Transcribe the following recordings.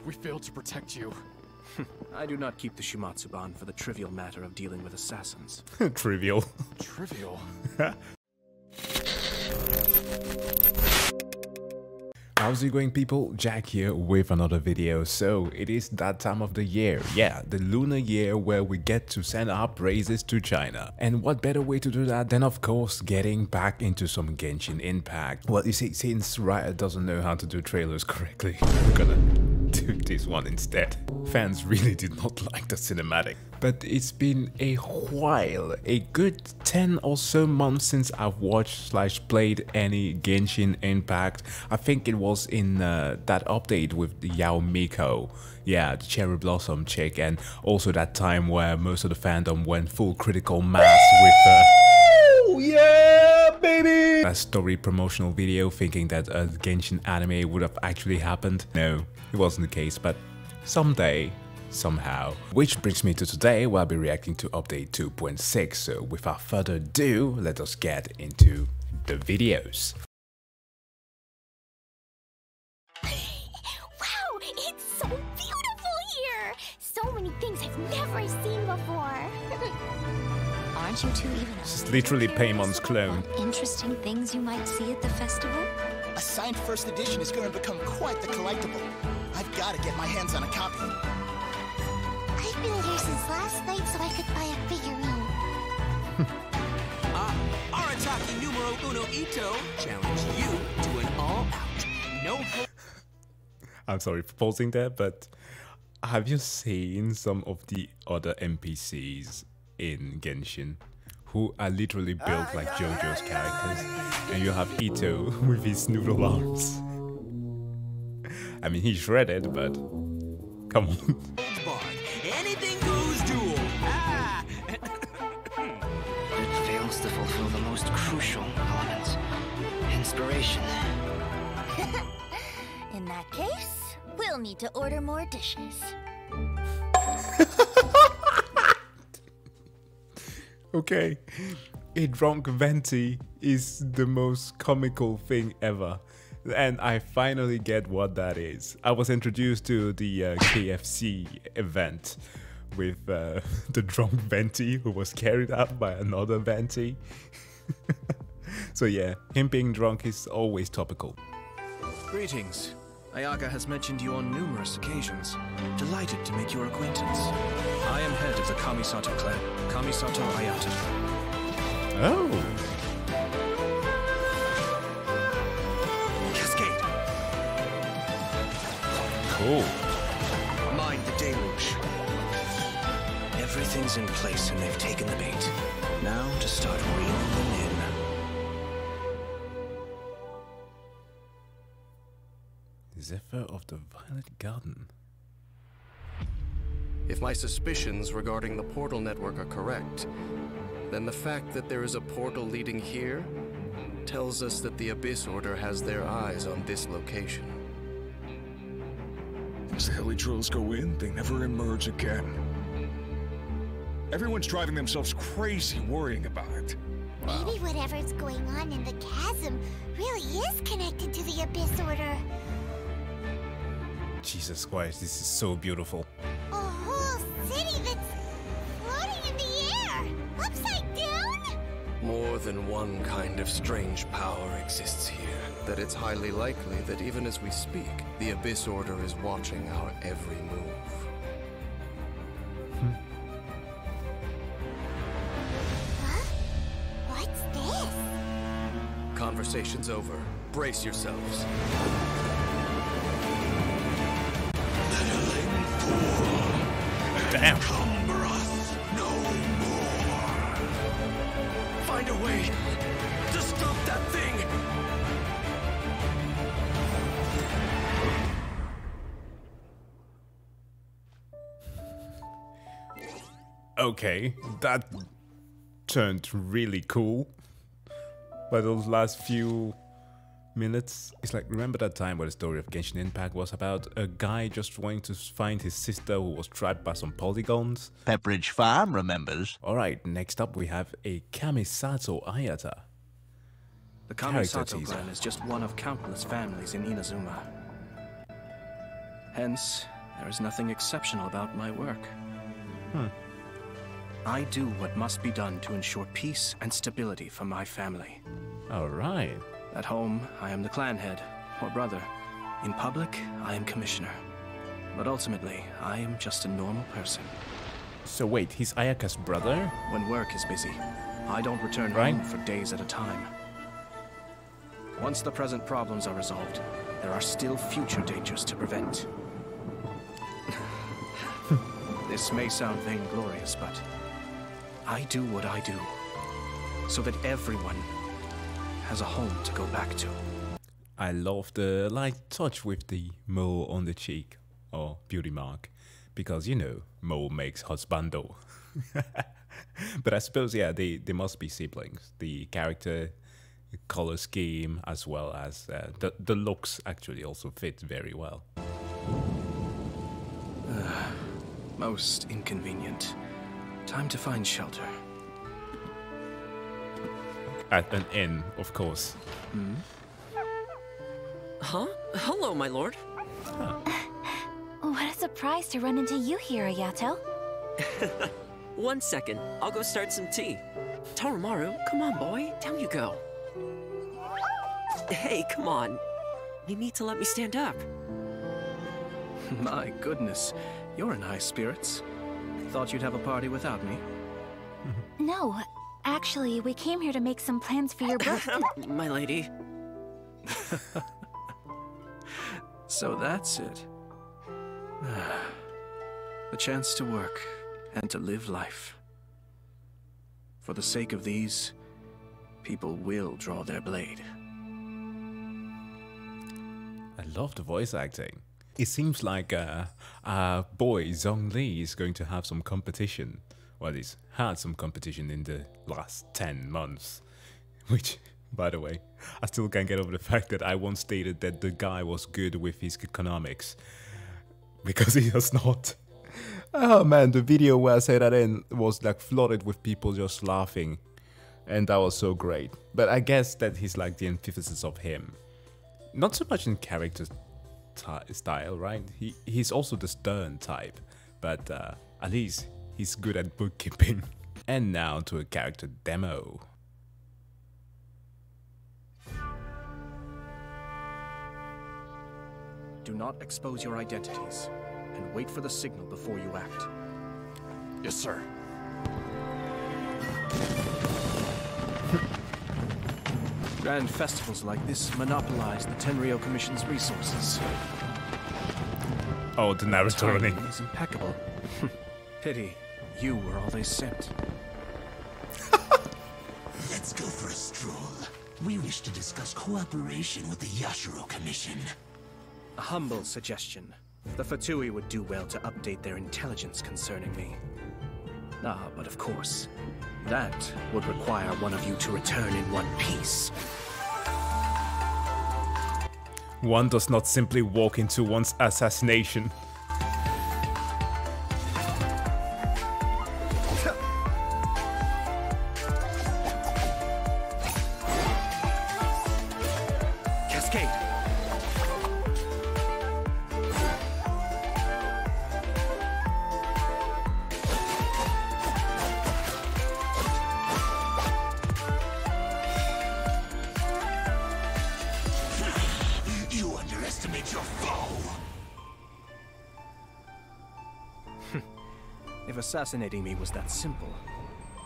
We failed to protect you. I do not keep the Shimatsuban for the trivial matter of dealing with assassins. Trivial. Trivial? How's it going, people? Jack here with another video. So it is that time of the year, yeah, the lunar year, where we get to send our praises to China. And what better way to do that than, of course, getting back into some Genshin Impact. Well, you see, since Riot doesn't know how to do trailers correctly, we're gonna do this one instead. Fans really did not like the cinematic. But it's been a while, a good 10 or so months since I've watched / played any Genshin Impact. I think it was in that update with the Yao Miko, yeah, the Cherry Blossom chick, and also that time where most of the fandom went full critical mass with yeah, baby! A story promotional video thinking that a Genshin anime would have actually happened. No, it wasn't the case, but someday, somehow. Which brings me to today, where I'll be reacting to update 2.6. So without further ado, let us get into the videos. Wow, it's so beautiful here! So many things I've never seen before. Aren't you two even This is literally Paymon's clone. interesting things you might see at the festival? A signed first edition is going to become quite the collectible. I've got to get my hands on a copy. I've been here since last night so I could buy a figurine. Arataki numero uno Ito challenge you to an all-out, no hope. I'm sorry for pausing there, but have you seen some of the other NPCs in Genshin who are literally built like JoJo's characters? And you have Ito with his noodle arms. I mean, he's shredded, but come on. Anything goes duel. Ah! It fails to fulfill the most crucial element, inspiration. In that case, we'll need to order more dishes. Okay, a drunk Venti is the most comical thing ever. And I finally get what that is. I was introduced to the KFC event with the drunk Venti who was carried out by another Venti. So yeah, him being drunk is always topical. Greetings. Ayaka has mentioned you on numerous occasions. Delighted to make your acquaintance. I am head of the Kamisato clan, Kamisato Ayata. Oh. Cascade. Cool. Mind the deluge. Everything's in place and they've taken the bait. Now to start reeling them in. Zephyr of the Violet Garden. If my suspicions regarding the portal network are correct, then the fact that there is a portal leading here tells us that the Abyss Order has their eyes on this location. As the Helitrolls go in, they never emerge again. Everyone's driving themselves crazy worrying about it. Maybe whatever's going on in the chasm really is connected to the Abyss Order. Jesus Christ, this is so beautiful. A whole city that's floating in the air, upside down? More than one kind of strange power exists here. That it's highly likely that even as we speak, the Abyss Order is watching our every move. Huh? What's this? Conversation's over. Brace yourselves. Damn. No more. Find a way to stop that thing. Okay, that turned really cool. But those last few minutes, it's like, remember that time where the story of Genshin Impact was about a guy just wanting to find his sister who was trapped by some polygons? Pepperidge Farm remembers. Alright, next up we have a Kamisato Ayata. The Kamisato clan is just one of countless families in Inazuma. Hence, there is nothing exceptional about my work. Hmm. I do what must be done to ensure peace and stability for my family. All right. At home, I am the clan head, or brother. In public, I am commissioner. But ultimately, I am just a normal person. So wait, he's Ayaka's brother? When work is busy, I don't return home for days at a time. Once the present problems are resolved, there are still future dangers to prevent. This may sound vainglorious, but I do what I do so that everyone has a home to go back to. I love the light touch with the mole on the cheek, or beauty mark, because, you know, mole makes husbando. But I suppose, yeah, they must be siblings. The character, color scheme, as well as the looks actually also fit very well. Most inconvenient. Time to find shelter. At an inn, of course. Hmm? Huh? Hello, my lord. What a surprise to run into you here, Ayato. 1 second, I'll go start some tea. Toromaru, come on, boy. Down you go. Hey, come on. You need to let me stand up. My goodness, you're in high spirits. Thought you'd have a party without me. No, actually, we came here to make some plans for your birthday. My lady. So that's it. The chance to work and to live life. For the sake of these, people will draw their blade. I love the voice acting. It seems like our boy Zhongli is going to have some competition. Well, he's had some competition in the last 10 months. Which, by the way, I still can't get over the fact that I once stated that the guy was good with his economics. Because he does not. Oh man, the video where I said that in was like flooded with people just laughing. And that was so great. But I guess that he's like the antithesis of him. Not so much in character style, right? He's also the stern type. But at least he's good at bookkeeping. And now to a character demo. Do not expose your identities, and wait for the signal before you act. Yes, sir. Grand festivals like this monopolize the Tenryou Commission's resources. Oh, the Naruto running. Timing is impeccable. Pity, you were all they sent. Let's go for a stroll. We wish to discuss cooperation with the Yashiro Commission. A humble suggestion. The Fatui would do well to update their intelligence concerning me. Ah, but of course, that would require one of you to return in one piece. One does not simply walk into one's assassination. Cascade! You underestimate your foe. If assassinating me was that simple,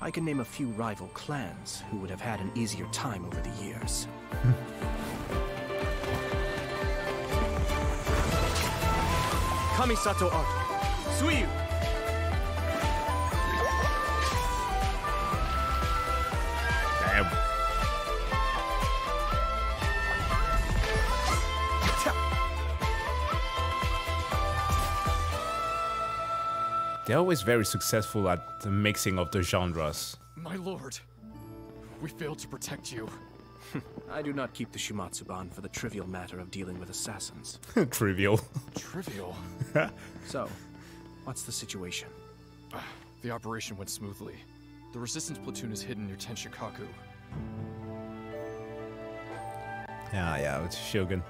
I can name a few rival clans who would have had an easier time over the years. Kamisato Art, Suiyu! Damn. They're always very successful at the mixing of the genres. My lord, we failed to protect you. I do not keep the Shumatsuban for the trivial matter of dealing with assassins. Trivial. Trivial? So, what's the situation? The operation went smoothly. The resistance platoon is hidden near Tenshikaku. Yeah, it's Shogun.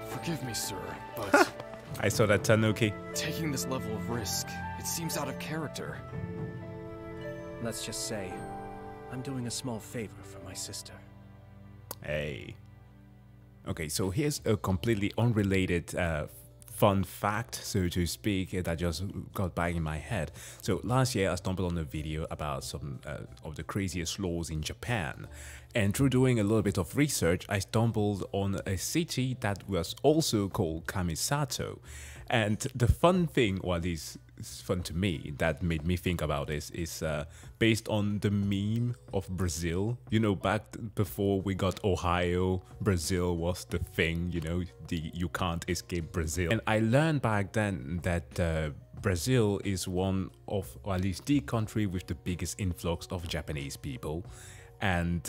Forgive me, sir, but I saw that Tanuki. Taking this level of risk, it seems out of character. Let's just say, I'm doing a small favor for my sister. Hey. Okay, so here's a completely unrelated fun fact, so to speak, that just got back in my head. So last year I stumbled on a video about some of the craziest laws in Japan, and through doing a little bit of research I stumbled on a city that was also called Kamisato. And the fun thing, or at least it's fun to me, that made me think about this is based on the meme of Brazil. You know, back before we got Ohio, Brazil was the thing, you know, you can't escape Brazil. And I learned back then that Brazil is one of, or at least the country with the biggest influx of Japanese people. And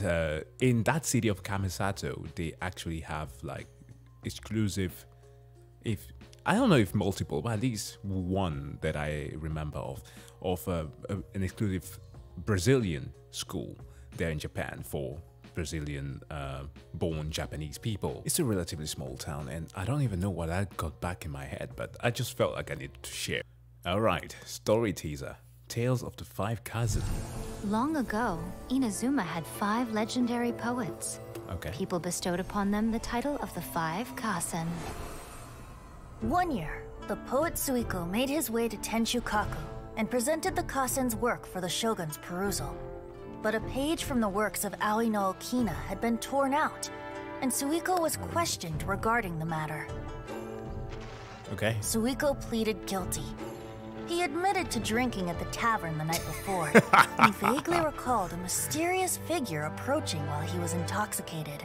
in that city of Kamisato, they actually have like exclusive, I don't know if multiple, but at least one that I remember of an exclusive Brazilian school there in Japan for Brazilian born Japanese people. It's a relatively small town, and I don't even know what I got back in my head, but I just felt like I needed to share. Alright, story teaser. Tales of the Five Kazen. Long ago, Inazuma had 5 legendary poets. Okay. People bestowed upon them the title of the 5 Kazen. One year, the poet Suiko made his way to Tenshukaku and presented the Kazen's work for the shogun's perusal. But a page from the works of Aoi no Okina had been torn out, and Suiko was questioned regarding the matter. Okay. Suiko pleaded guilty. He admitted to drinking at the tavern the night before, and vaguely recalled a mysterious figure approaching while he was intoxicated.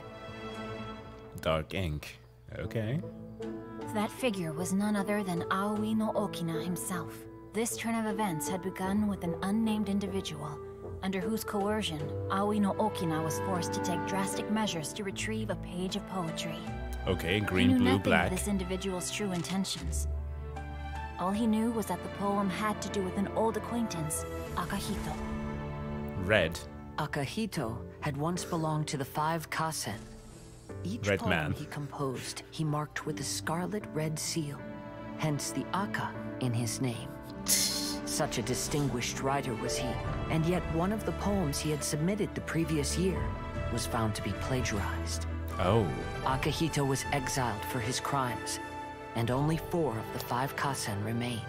Dark ink. Okay. That figure was none other than Aoi no Okina himself. This turn of events had begun with an unnamed individual, under whose coercion, Aoi no Okina was forced to take drastic measures to retrieve a page of poetry. Okay, He green, knew blue, nothing black. of this individual's true intentions. All he knew was that the poem had to do with an old acquaintance, Akahito. Red. Akahito had once belonged to the 5 Kazen. Each Red poem man. he composed, he marked with a scarlet red seal, hence the Aka in his name. Such a distinguished writer was he, and yet one of the poems he had submitted the previous year was found to be plagiarized. Oh. Akahito was exiled for his crimes, and only 4 of the 5 Kazen remained.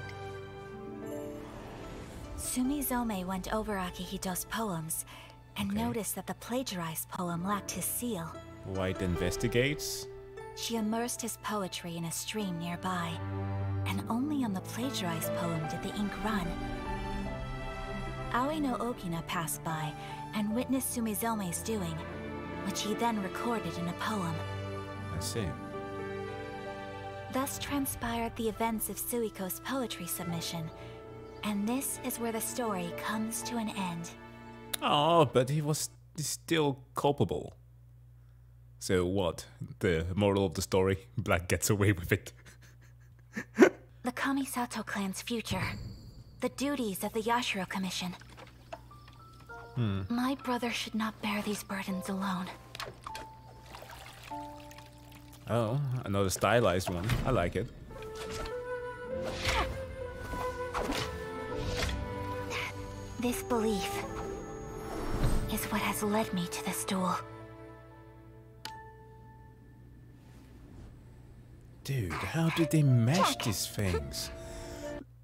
Sumizome went over Akihito's poems and noticed that the plagiarized poem lacked his seal. White investigates. She immersed his poetry in a stream nearby, and only on the plagiarized poem did the ink run. Aoi no Okina passed by and witnessed Sumizome's doing, which he then recorded in a poem. I see. Thus transpired the events of Suiko's poetry submission, and this is where the story comes to an end. Oh, but he was still culpable. So what? The moral of the story? Black gets away with it. The Kamisato clan's future. The duties of the Yashiro Commission. My brother should not bear these burdens alone. Oh, another stylized one. I like it. This belief is what has led me to this duel. Dude, how did they mesh these things?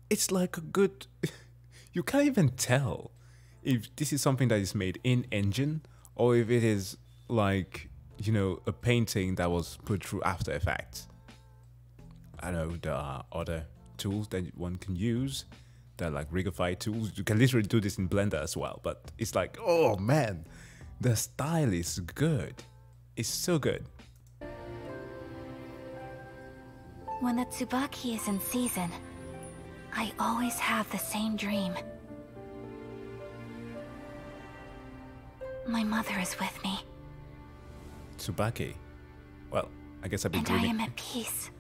It's like a good... You can't even tell if this is something that is made in engine or if it is like, you know, a painting that was put through After Effects. I know there are other tools that one can use. They're like Rigify tools. You can literally do this in Blender as well. But it's like, oh man, the style is good. It's so good. When the Tsubaki is in season, I always have the same dream. My mother is with me. Tsubaki. Well, I guess I've been And I am at peace.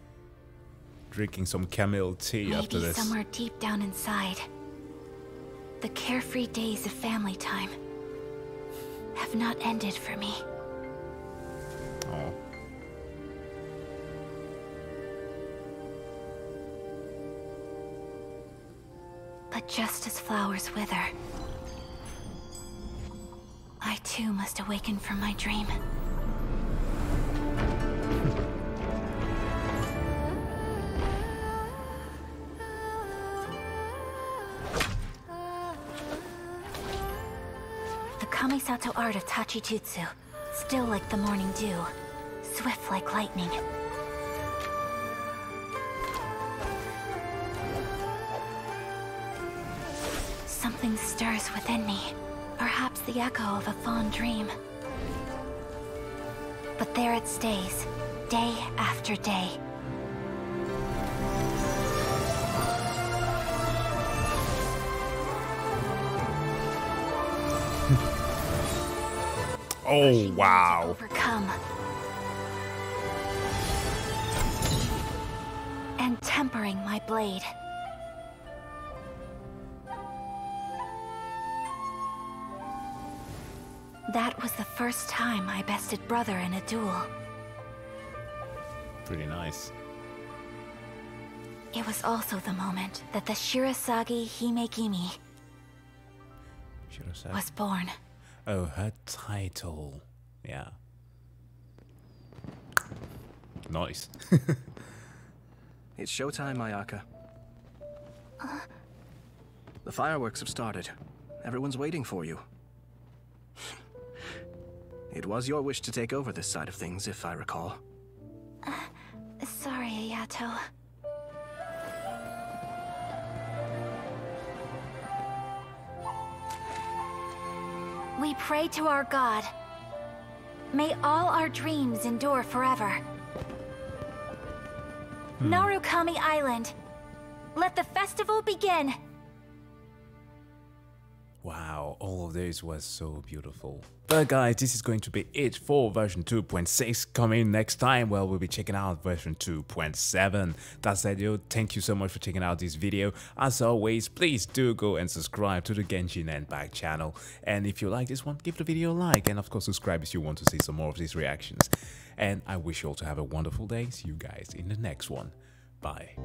drinking some camel tea after Maybe this. somewhere deep down inside, the carefree days of family time have not ended for me. Oh. But just as flowers wither, I too must awaken from my dream. The Kamisato art of Tachijutsu, still like the morning dew, swift like lightning. Something stirs within me, perhaps the echo of a fond dream. But there it stays, day after day. Oh, wow. Overcome. And tempering my blade. That was the first time I bested brother in a duel. Pretty nice. It was also the moment that the Shirasagi Himegimi was born. Oh, her title. Yeah. Nice. It's showtime, Ayaka. The fireworks have started. Everyone's waiting for you. It was your wish to take over this side of things, if I recall. Sorry, Ayato. We pray to our god. May all our dreams endure forever. Narukami Island. Let the festival begin. Wow, all of this was so beautiful. But guys, this is going to be it for version 2.6. Coming next time, well, we'll be checking out version 2.7. That's it, yo. Thank you so much for checking out this video. As always, please do go and subscribe to the Genshin Impact channel. And if you like this one, give the video a like. And of course, subscribe if you want to see some more of these reactions. And I wish you all to have a wonderful day. See you guys in the next one. Bye.